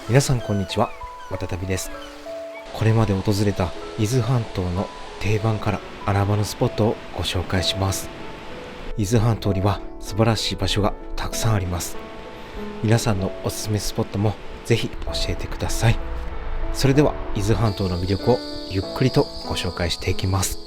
皆さんこんにちは、またたびです。これまで訪れた伊豆半島の定番から穴場のスポットをご紹介します。伊豆半島には素晴らしい場所がたくさんあります。皆さんのおすすめスポットもぜひ教えてください。それでは伊豆半島の魅力をゆっくりとご紹介していきます。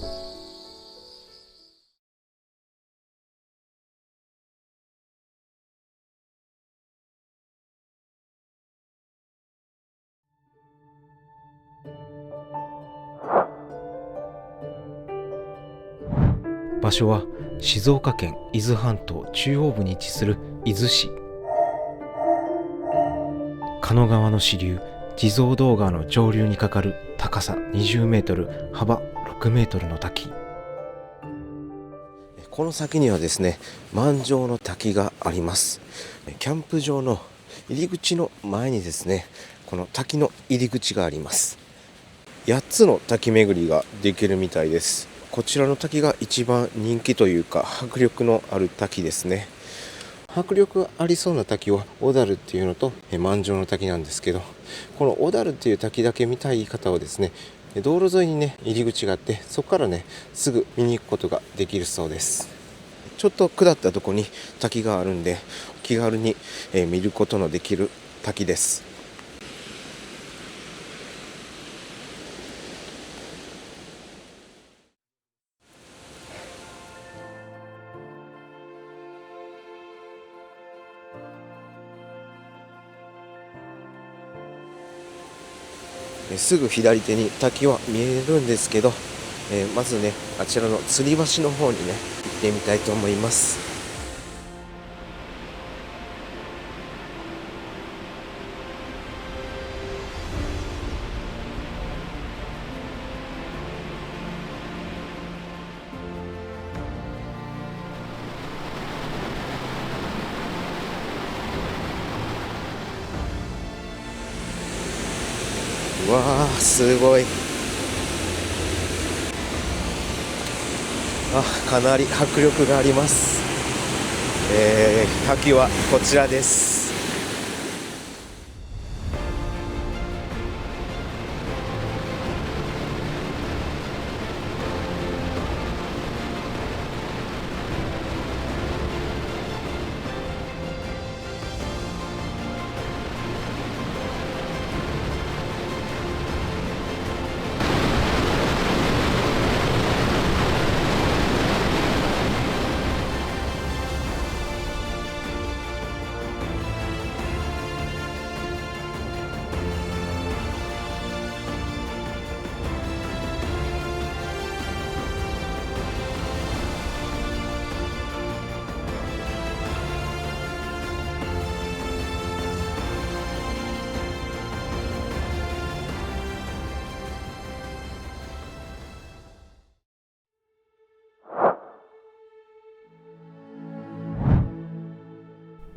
場所は静岡県伊豆半島中央部に位置する伊豆市。狩野川の支流地蔵堂川の上流にかかる高さ20メートル幅6メートルの滝。この先にはですね、万丈の滝があります。キャンプ場の入り口の前にですね、この滝の入り口があります。8つの滝巡りができるみたいです。こちらの滝が一番人気というか迫力のある滝ですね。迫力ありそうな滝は小樽っていうのと万丈の滝なんですけど、この小樽っていう滝だけ見たい方はですね、道路沿いにね入り口があって、そこからねすぐ見に行くことができるそうです。ちょっと下ったところに滝があるんで、気軽に見ることのできる滝です。すぐ左手に滝は見えるんですけど、まずねあちらの吊り橋の方にね行ってみたいと思います。うわーすごい。かなり迫力があります。滝はこちらです。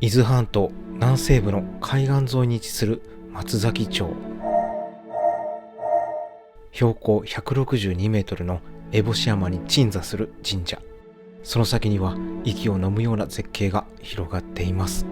伊豆半島南西部の海岸沿いに位置する松崎町。標高162メートルの烏帽子山に鎮座する神社。その先には息を飲むような絶景が広がっています。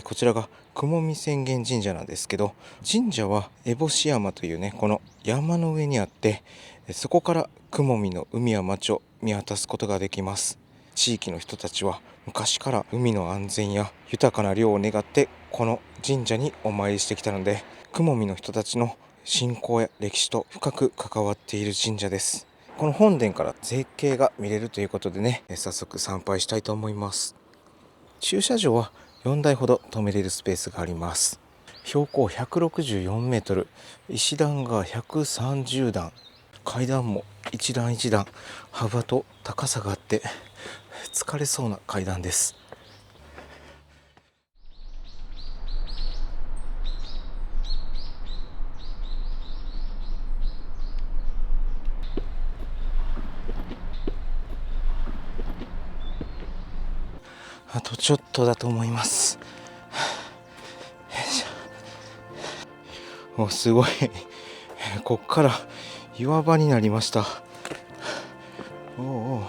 こちらが雲見浅間神社なんですけど、神社は烏帽子山というねこの山の上にあって、そこから雲見の海や町を見渡すことができます。地域の人たちは昔から海の安全や豊かな漁を願ってこの神社にお参りしてきたので、雲見の人たちの信仰や歴史と深く関わっている神社です。この本殿から絶景が見れるということでね、早速参拝したいと思います。駐車場は4台ほど止めれるスペースがあります。標高164メートル、石段が130段、階段も一段一段幅と高さがあって疲れそうな階段です。あとちょっとだと思います。お、すごいこっから岩場になりました。おお、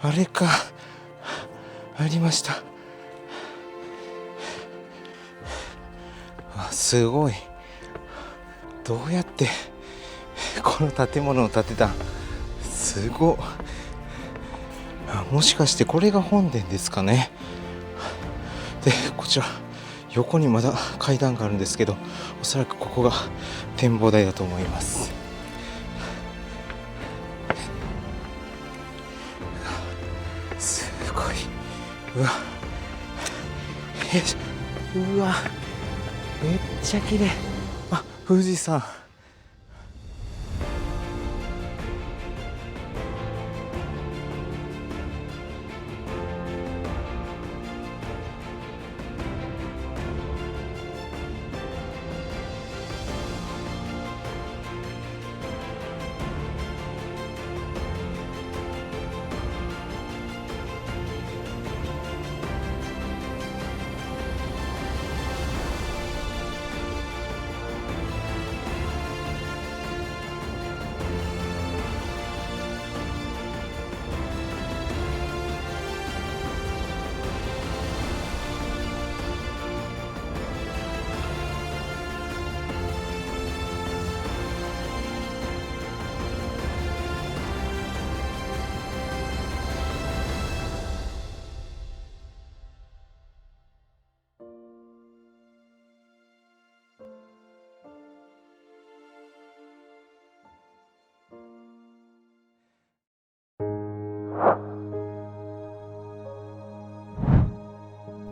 あれか、ありました。すごい。どうやってこの建物を建てた？すごい。もしかしてこれが本殿ですかね。で、こちら横にまだ階段があるんですけど、おそらくここが展望台だと思います。すごい。うわ、うわ、めっちゃ綺麗。あ、富士山。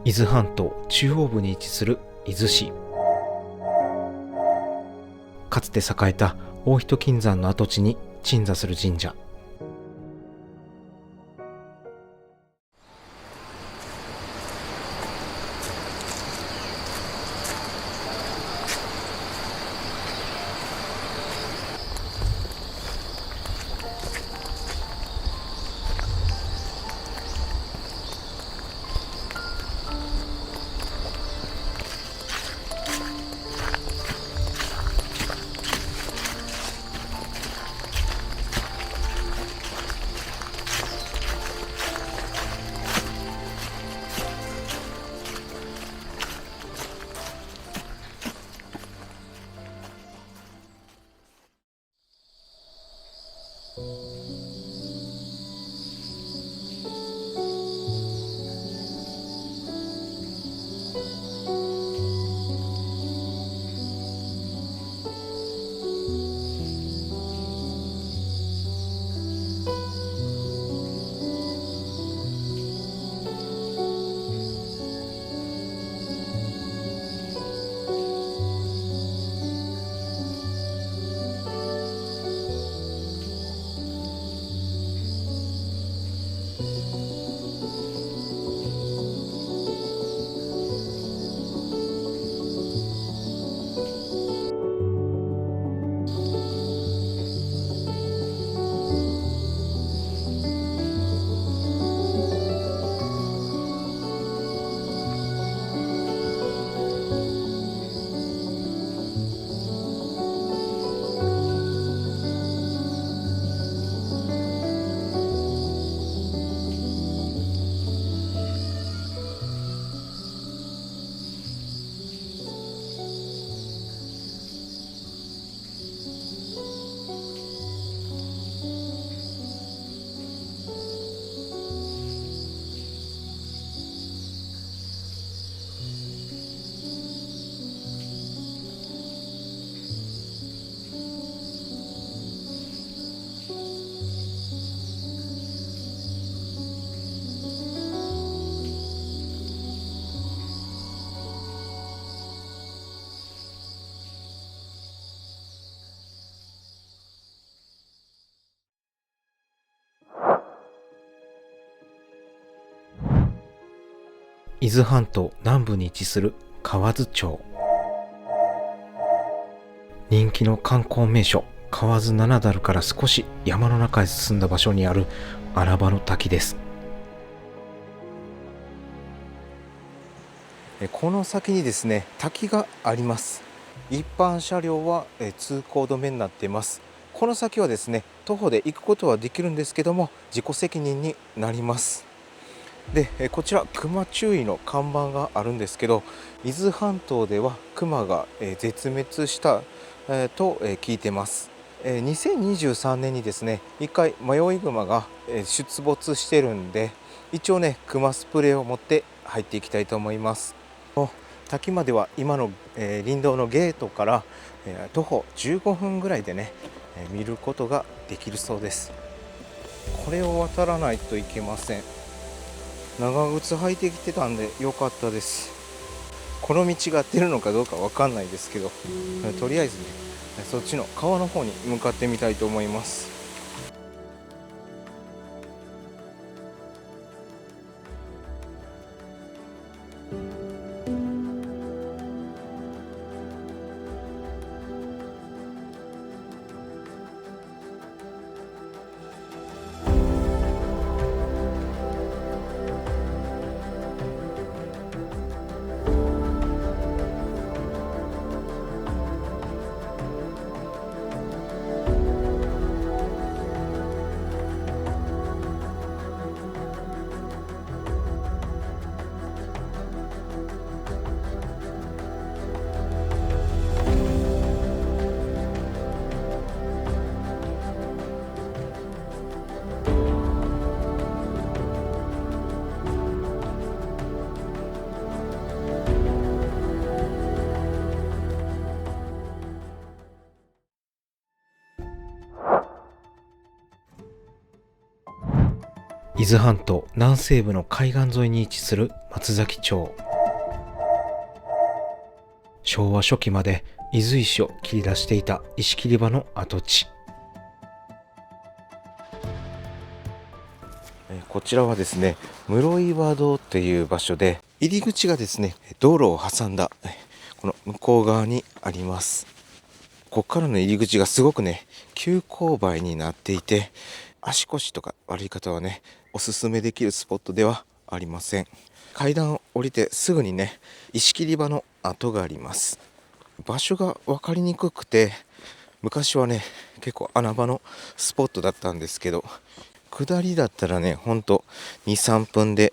伊豆半島中央部に位置する伊豆市。かつて栄えた大糸金山の跡地に鎮座する神社。伊豆半島南部に位置する河津町。人気の観光名所河津七樽から少し山の中へ進んだ場所にある穴場の滝です。この先にですね、滝があります。一般車両は通行止めになっています。この先はですね、徒歩で行くことはできるんですけども、自己責任になります。でこちら熊注意の看板があるんですけど、伊豆半島では熊が絶滅したと聞いてます。2023年にですね、一回迷い熊が出没してるんで、一応ね熊スプレーを持って入っていきたいと思います。滝までは今の林道のゲートから徒歩15分ぐらいでね見ることができるそうです。これを渡らないといけません。長靴履いてきてたんで良かったです。この道が合ってるのかどうかわかんないですけど、とりあえずねそっちの川の方に向かってみたいと思います。伊豆半島南西部の海岸沿いに位置する松崎町。昭和初期まで伊豆石を切り出していた石切り場の跡地。こちらはですね、室岩堂という場所で、入り口がですね道路を挟んだこの向こう側にあります。ここからの入り口がすごくね急勾配になっていて、足腰とか悪い方はねおすすめできるスポットではありません。階段を降りてすぐにね石切り場の跡があります。場所が分かりにくくて、昔はね結構穴場のスポットだったんですけど、下りだったらねほんと 2,3 分で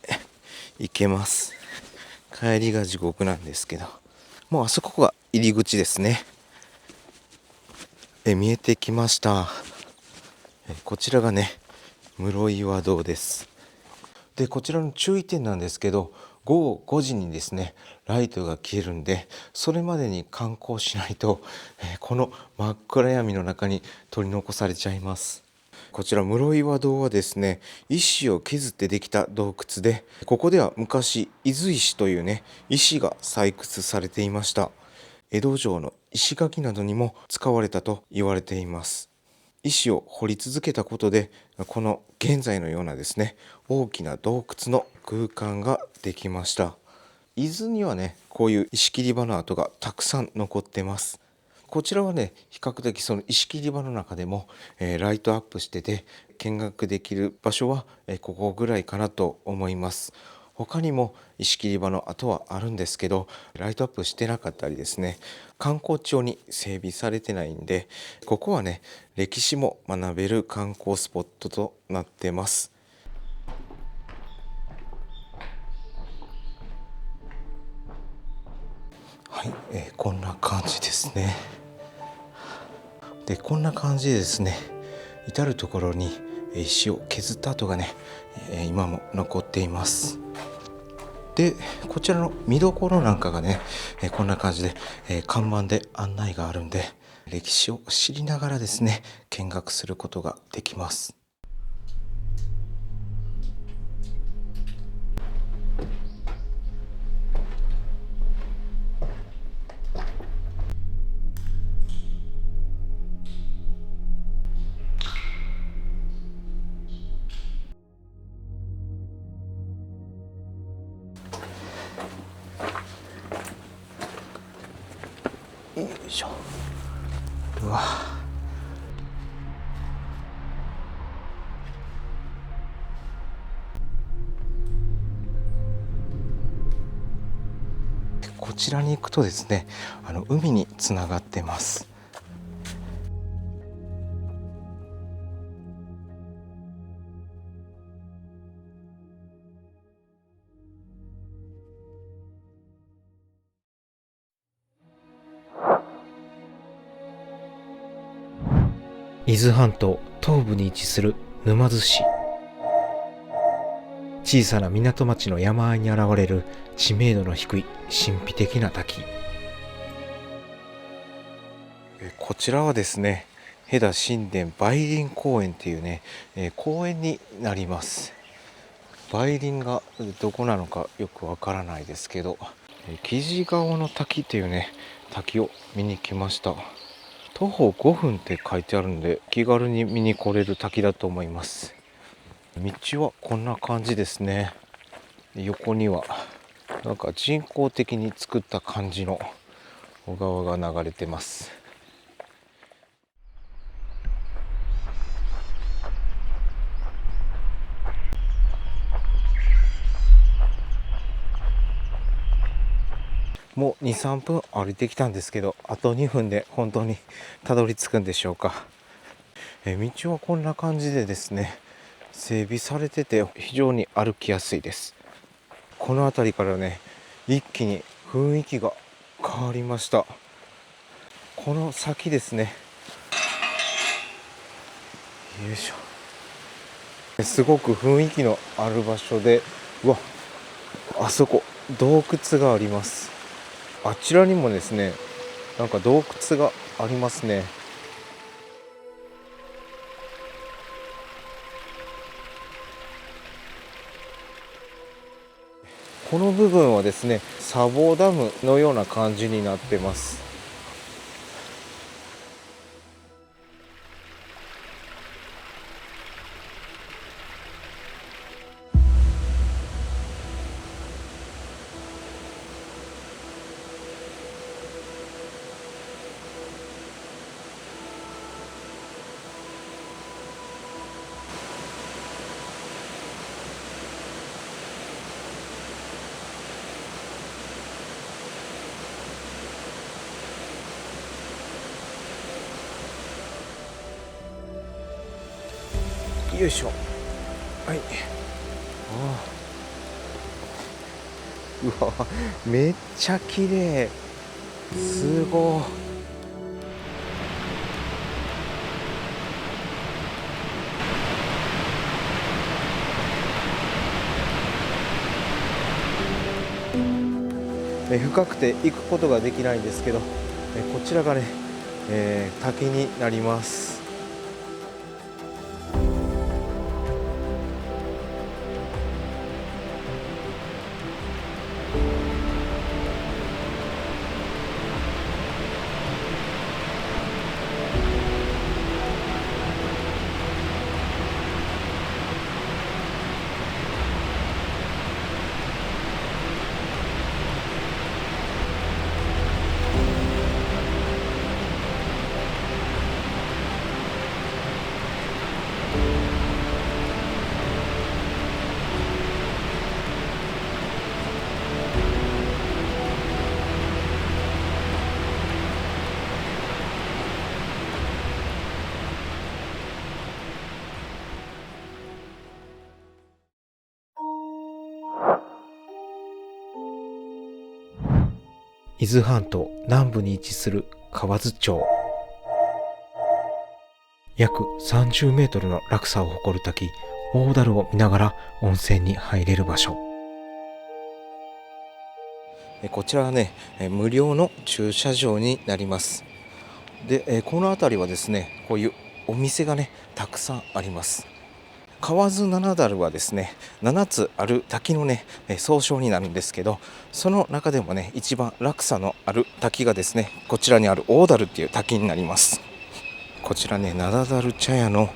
行けます。帰りが地獄なんですけど、もうあそこが入り口ですね。見えてきました。こちらがね室岩堂です。でこちらの注意点なんですけど、午後5時にですねライトが消えるんで、それまでに観光しないとこの真っ暗闇の中に取り残されちゃいます。こちら室岩堂はですね、石を削ってできた洞窟で、ここでは昔伊豆石というね石が採掘されていました。江戸城の石垣などにも使われたと言われています。石を掘り続けたことで、この現在のようなですね大きな洞窟の空間ができました。伊豆にはねこういう石切り場の跡がたくさん残ってます。こちらはね比較的その石切り場の中でも、ライトアップしてて見学できる場所は、ここぐらいかなと思います。他にも石切り場の跡はあるんですけど、ライトアップしてなかったりですね、観光庁に整備されてないんで、ここはね歴史も学べる観光スポットとなってます。はい、こんな感じですね。でこんな感じでですね、至る所に石を削った跡がね今も残っています。でこちらの見どころなんかがねこんな感じで看板で案内があるんで、歴史を知りながらですね見学することができます。よいしょ。うわ、こちらに行くとですね海につながってます。伊豆半島東部に位置する沼津市。小さな港町の山あいに現れる知名度の低い神秘的な滝。こちらはですね、戸田新田梅林公園っていうね、公園になります。梅林がどこなのかよくわからないですけど、木地顔の滝っていうね、滝を見に来ました。徒歩5分って書いてあるので、気軽に見に来れる滝だと思います。道はこんな感じですね。横にはなんか人工的に作った感じの小川が流れてます。もう 2,3 分歩いてきたんですけど、あと2分で本当にたどり着くんでしょうか。道はこんな感じでですね、整備されてて非常に歩きやすいです。この辺りからね、一気に雰囲気が変わりました。この先ですね、よいしょ、すごく雰囲気のある場所で、うわ、あそこ洞窟があります。あちらにもですね、なんか洞窟がありますね。この部分はですね、砂防ダムのような感じになってます。よいしょ。はい。うわ、めっちゃ綺麗。すごい。深くて行くことができないんですけど、こちらがね、滝になります。伊豆半島南部に位置する河津町。約30メートルの落差を誇る滝、大樽を見ながら温泉に入れる場所。こちらはね、無料の駐車場になります。で、この辺りはですね、こういうお店がね、たくさんあります。河津七樽はですね、7つある滝のね、総称になるんですけど、その中でもね、一番落差のある滝がですね、こちらにある大樽っていう滝になります。こちらね、灘樽茶屋の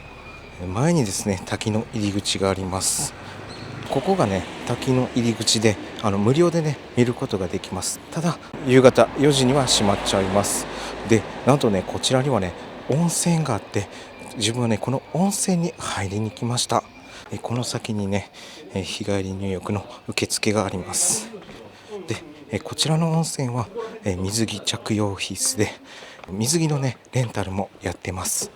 前にですね、滝の入り口があります。ここがね、滝の入り口で、無料でね、見ることができます。ただ、夕方4時には閉まっちゃいます。で、なんとね、こちらにはね、温泉があって、自分はね、この温泉に入りに来ました。この先にね、日帰り入浴の受付があります。で、こちらの温泉は水着着用必須で、水着のね、レンタルもやってます。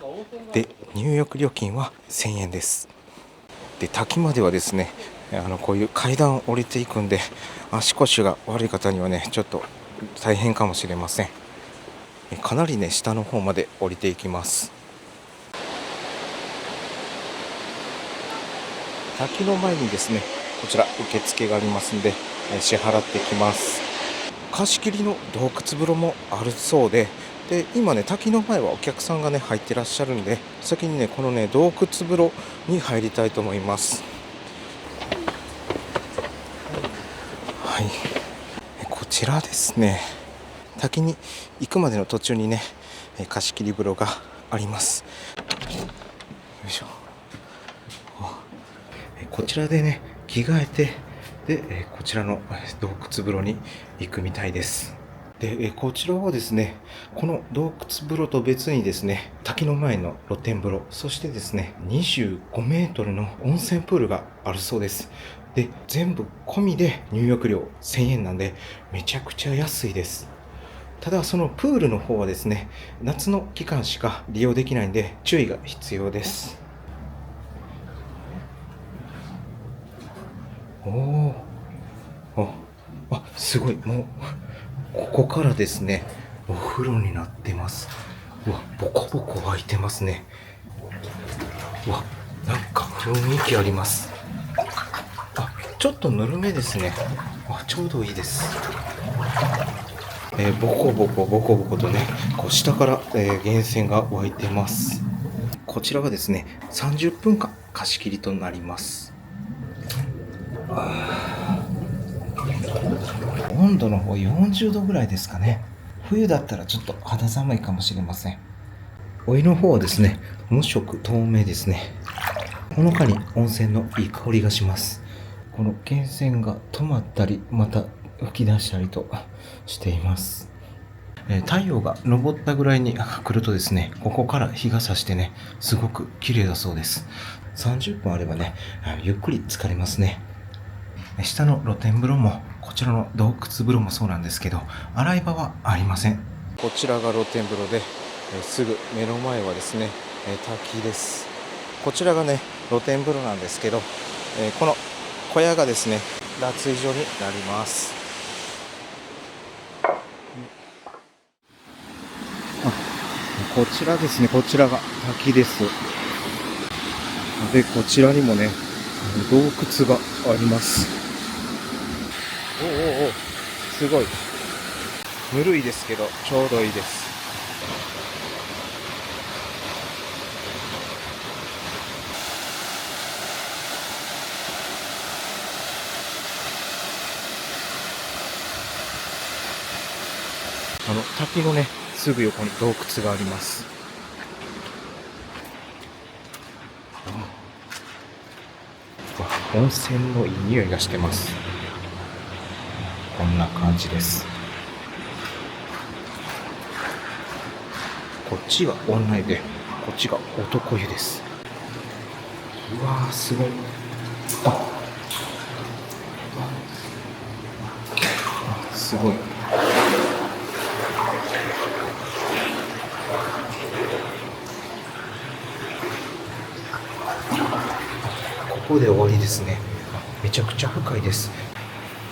で、入浴料金は1000円です。で、滝まではですね、こういう階段を降りていくんで、足腰が悪い方にはね、ちょっと大変かもしれません。かなりね、下の方まで降りていきます。滝の前にですね、こちら受付がありますんで、支払ってきます。貸し切りの洞窟風呂もあるそうで、今ね、滝の前はお客さんがね、入ってらっしゃるんで、先にね、このね、洞窟風呂に入りたいと思います。はい。こちらですね、滝に行くまでの途中にね、貸し切り風呂があります。よいしょ。こちらでね、着替えて、で、こちらの洞窟風呂に行くみたいです。で、こちらはですね、この洞窟風呂と別にですね、滝の前の露天風呂、そしてですね、25メートルの温泉プールがあるそうです。で、全部込みで入浴料1000円なんで、めちゃくちゃ安いです。ただ、そのプールの方はですね、夏の期間しか利用できないんで、注意が必要です。おー、すごい。もう、ここからですね、お風呂になってます。うわ、ボコボコ湧いてますね。うわ、なんか雰囲気あります。ちょっとぬるめですね。ちょうどいいです。ボコボコボコボコとね、こう下から、源泉が湧いてます。こちらはですね、30分間貸し切りとなります。温度の方40度ぐらいですかね。冬だったらちょっと肌寒いかもしれません。お湯の方はですね、無色透明ですね。ほのかに温泉のいい香りがします。この源泉が止まったり、また吹き出したりとしています。太陽が昇ったぐらいに来るとですね、ここから日が差してね、すごく綺麗だそうです。30分あればね、ゆっくり浸かれますね。下の露天風呂も、こちらの洞窟風呂もそうなんですけど、洗い場はありません。こちらが露天風呂で、すぐ目の前はですね、滝です。こちらがね、露天風呂なんですけど、この小屋がですね、脱衣所になります。こちらですね、こちらが滝です。で、こちらにもね、洞窟があります。すごい。ぬるいですけど、ちょうどいいです。滝のね、すぐ横に洞窟があります。温泉のいい匂いがしてます。こんな感じです。こっちが女湯で、こっちが男湯です。うわー、すごい。すごい。ここで終わりですね。めちゃくちゃ深いです。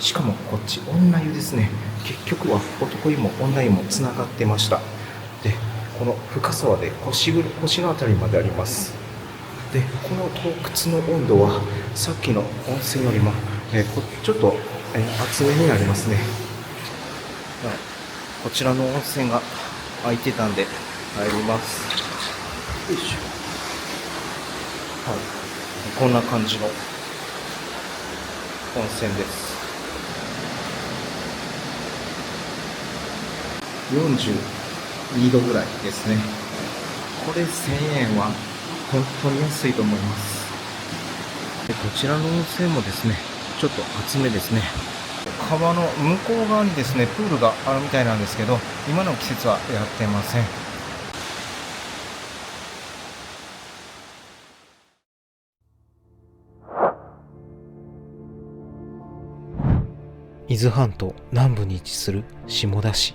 しかもこっち女湯ですね。結局は男湯も女湯もつながってました。で、この深さはで腰のあたりまであります。で、この洞窟の温度はさっきの温泉よりも、ちょっと、厚めになりますね。こちらの温泉が空いてたんで入ります。よいしょ。はい、こんな感じの温泉です。42度ぐらいですね。これ1000円は本当に安いと思います。で、こちらの温泉もですね、ちょっと厚めですね。川の向こう側にですね、プールがあるみたいなんですけど、今の季節はやってません。伊豆半島南部に位置する下田市。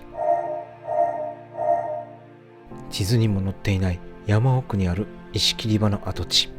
地図にも載っていない山奥にある石切り場の跡地。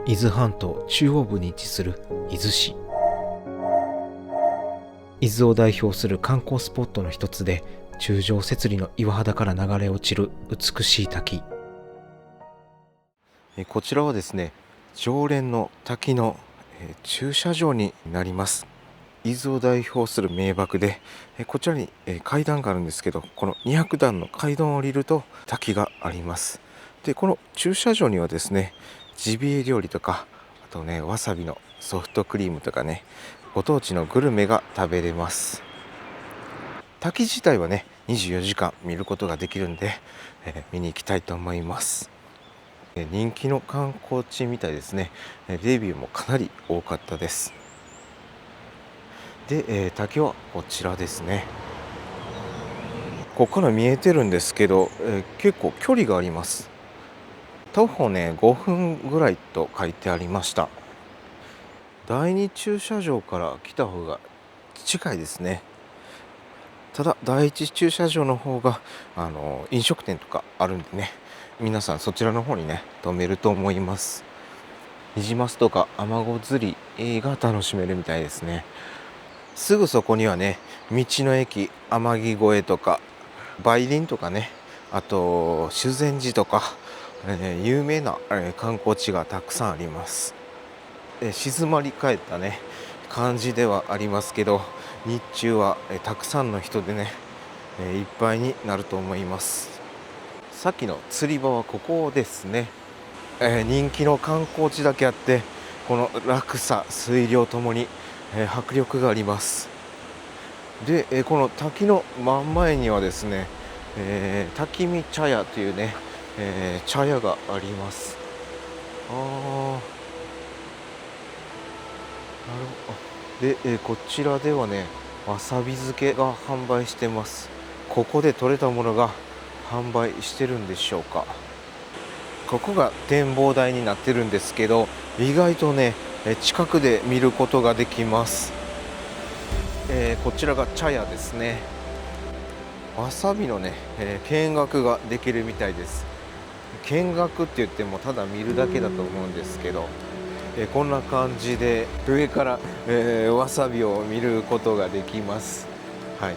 伊豆半島中央部に位置する伊豆市。伊豆を代表する観光スポットの一つで、柱状節理の岩肌から流れ落ちる美しい滝。こちらはですね、常連の滝の駐車場になります。伊豆を代表する名瀑で、こちらに階段があるんですけど、この200段の階段を降りると滝があります。で、この駐車場にはですね、ジビエ料理とか、あとね、わさびのソフトクリームとかね、ご当地のグルメが食べれます。滝自体はね、24時間見ることができるんで、見に行きたいと思います。人気の観光地みたいですね。レビューもかなり多かったです。で、滝はこちらですね。ここから見えてるんですけど、結構距離があります。徒歩ね、5分ぐらいと書いてありました。第2駐車場から来た方が近いですね。ただ第1駐車場の方が飲食店とかあるんでね、皆さんそちらの方にね止めると思います。ニジマスとかアマゴ釣りが楽しめるみたいですね。すぐそこにはね、道の駅天城越えとか梅林とかね、あと修善寺とか、有名な観光地がたくさんあります。静まり返ったね感じではありますけど、日中はたくさんの人でねいっぱいになると思います。さっきの釣り場はここですね。人気の観光地だけあって、この落差水量ともに迫力があります。で、この滝の真ん前にはですね、滝見茶屋というね、茶屋があります。で、こちらではね、わさび漬けが販売してます。ここで採れたものが販売してるんでしょうか。ここが展望台になってるんですけど、意外とね近くで見ることができます。こちらが茶屋ですね。わさびのね、見学ができるみたいです。見学って言ってもただ見るだけだと思うんですけど、こんな感じで上から、わさびを見ることができます。はい。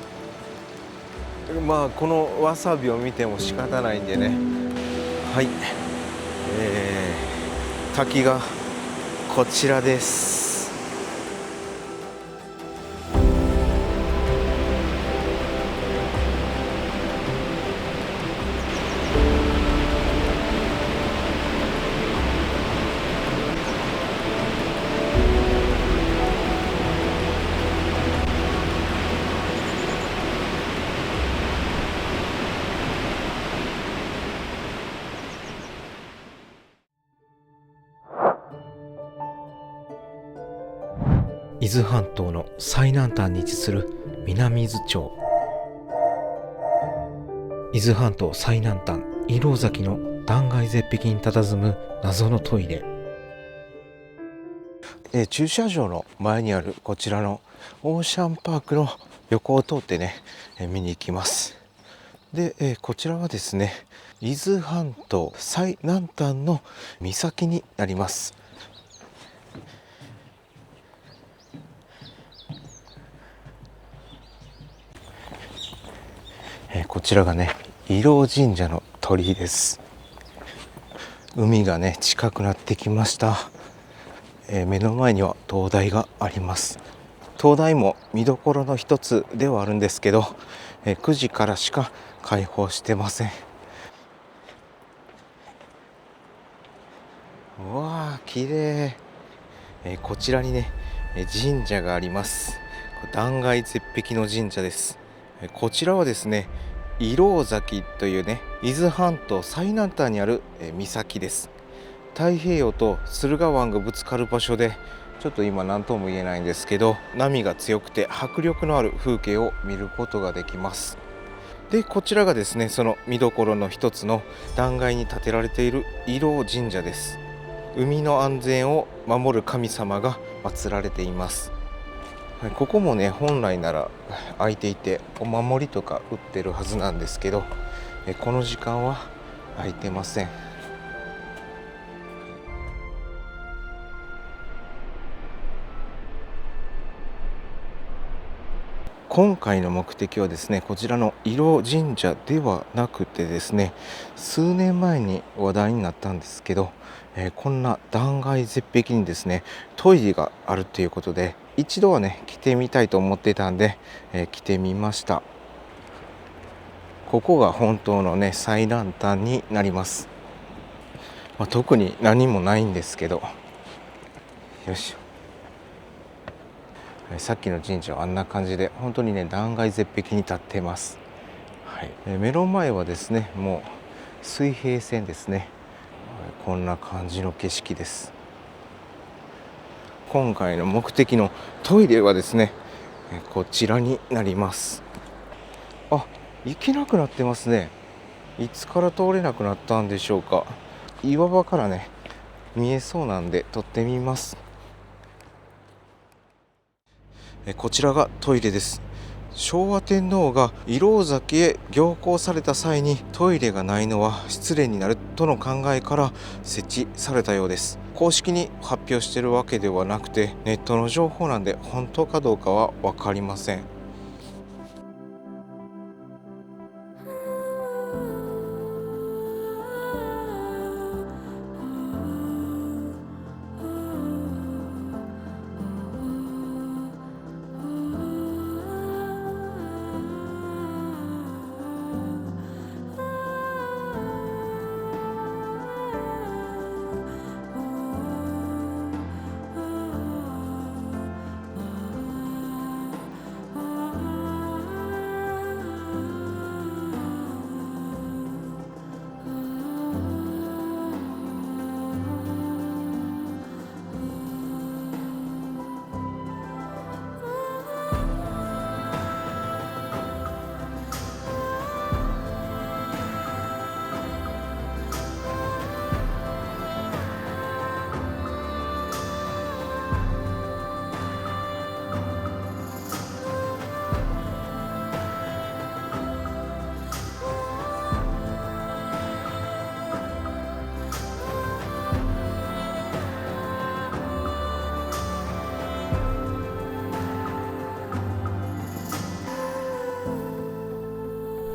まあこのわさびを見ても仕方ないんでね。はい。滝がこちらです。伊豆半島の最南端に位置する南伊豆町。伊豆半島最南端、石廊崎の断崖絶壁に佇む謎のトイレ。駐車場の前にあるこちらのオーシャンパークの横を通ってね、見に行きます。で、こちらはですね、伊豆半島最南端の岬になります。こちらがね、石廊神社の鳥居です。海がね近くなってきました。目の前には灯台があります。灯台も見どころの一つではあるんですけど、9時からしか開放してません。うわー綺麗。こちらにね神社があります。断崖絶壁の神社です。こちらはですね、石廊崎というね、伊豆半島最南端にある岬です。太平洋と駿河湾がぶつかる場所で、ちょっと今何とも言えないんですけど、波が強くて迫力のある風景を見ることができます。で、こちらがですね、その見どころの一つの断崖に建てられている石廊神社です。海の安全を守る神様が祀られています。ここもね、本来なら開いていてお守りとか売ってるはずなんですけど、この時間は開いてません。今回の目的はですね、こちらの伊呂神社ではなくてですね、数年前に話題になったんですけど、こんな断崖絶壁にですね、トイレがあるということで、一度はね来てみたいと思ってたんで、来てみました。ここが本当のね最南端になります。特に何もないんですけど、よいしょ。さっきの神社はあんな感じで、本当にね断崖絶壁に立ってます。はい、目の前はですねもう水平線ですね。こんな感じの景色です。今回の目的のトイレはですね、こちらになります。行けなくなってますね。いつから通れなくなったんでしょうか。岩場からね見えそうなんで撮ってみます。こちらがトイレです。昭和天皇が石廊崎へ行幸された際にトイレがないのは失礼になるとの考えから設置されたようです。公式に発表しているわけではなくて、ネットの情報なんで本当かどうかは分かりません。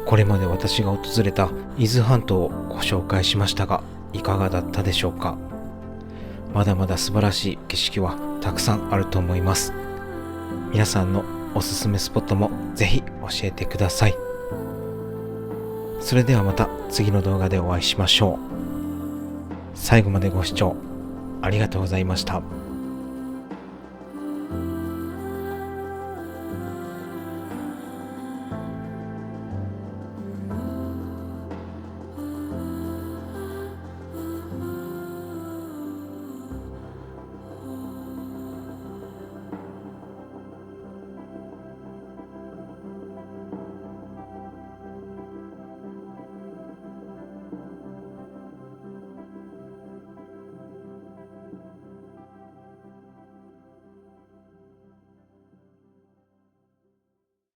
これまで私が訪れた伊豆半島をご紹介しましたが、いかがだったでしょうか。まだまだ素晴らしい景色はたくさんあると思います。皆さんのおすすめスポットもぜひ教えてください。それではまた次の動画でお会いしましょう。最後までご視聴ありがとうございました。